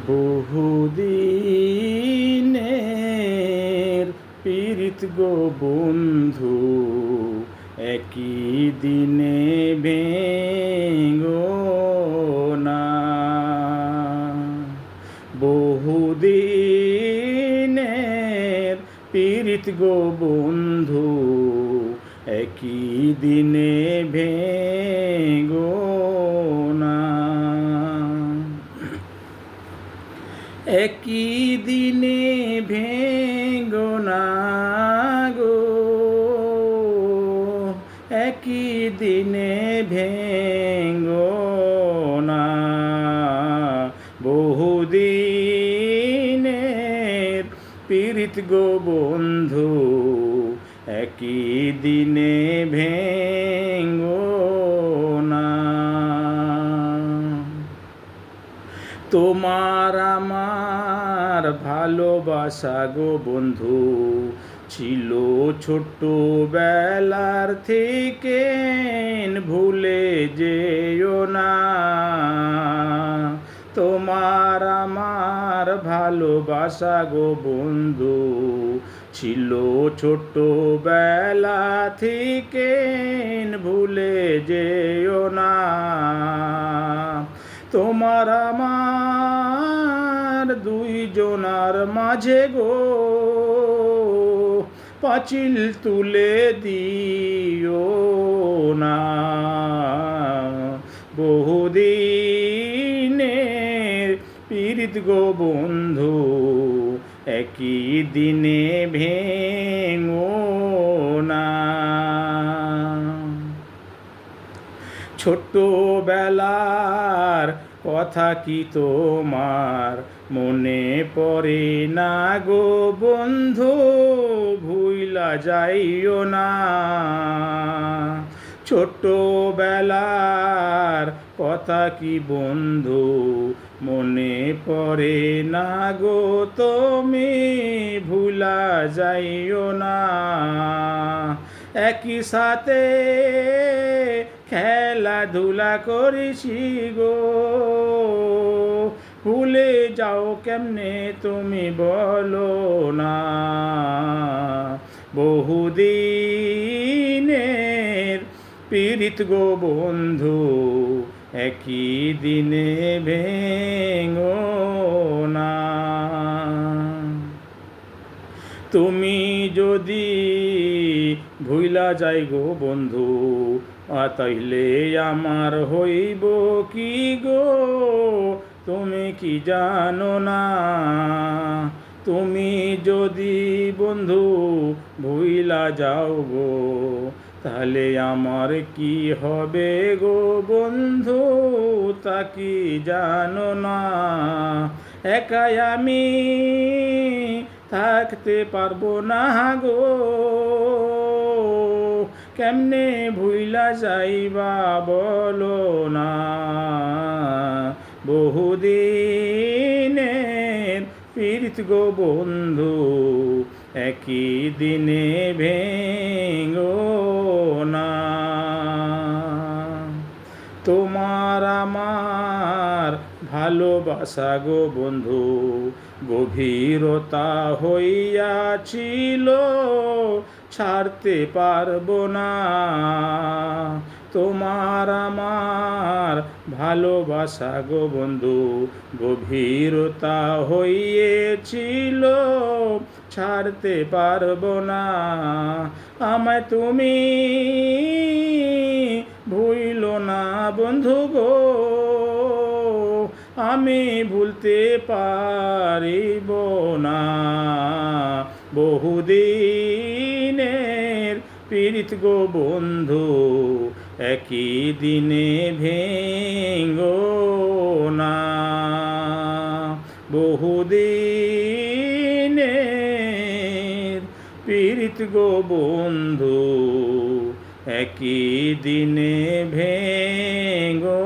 বহুদিনের পীড়িত গো বন্ধু, একই দিনে ভেঙো না। বহুদিনের পীড়িত গো বন্ধু, একই দিনে ভেঙো না। একই দিনে ভেঙো না গো, একই দিনে ভেঙো না। বহুদিনের পীড়িত গো বন্ধু, একই দিনে ভেঙো না। তোমার আমার ভালোবাসা গো বন্ধু ছিল ছোট্টবেলার থেকে, ভুলে যেও না। তোমার আমার ভালোবাসা গো বন্ধু ছিল ছোট্টবেলা থেকে, ভুলে যেও না। তোমার আমার দুইজনার মাঝে গো পাঁচিল তুলে দিও না। বহুদিনের পীড়িত গো বন্ধু, একই দিনে ভেঙো না। ছোট্টবেলার কথা কি তোমার মনে পড়ে না গো বন্ধু, ভুইলা যাইও না। ছোট্টবেলার কথা কি বন্ধু মনে পড়ে না গো, তুমি ভুলা যাইও না। একই সাথে খেলাধুলা করেছি গো, ভুলে যাও কেমনে তুমি বলো না। বহুদিনের পীড়িত গো বন্ধু, একই দিনে ভেঙো না। তুমি যদি ভুইলা যাই গো বন্ধু, তাইলে আমার হইব কি গো, তুমি কি জানো না। তুমি যদি বন্ধু ভুইলা যাও গো, তাহলে আমার কি হবে গো বন্ধু, তা কি জানো না। একাই আমি থাকতে পারবো না গো, কেমনে ভুইলা যাইবা বলো না। বহুদিনের পীড়িত গো বন্ধু, একই দিনে ভেঙো না। তোমার আমার ভালোবাসা গো বন্ধু গভীরতা হইয়াছিল, ছাড়তে পারবো না। তোমার আমার ভালোবাসা গো বন্ধু গভীরতা হইয়েছিল, ছাড়তে পারবো না। আমায় তুমি ভুইলো না বন্ধু গো, আমি ভুলতে পারিব না। বহুদিনের পীড়িত গো বন্ধু, একই দিনে ভেঙো না। বহুদিনের পীড়িত গো বন্ধু, একই দিনে ভেঙো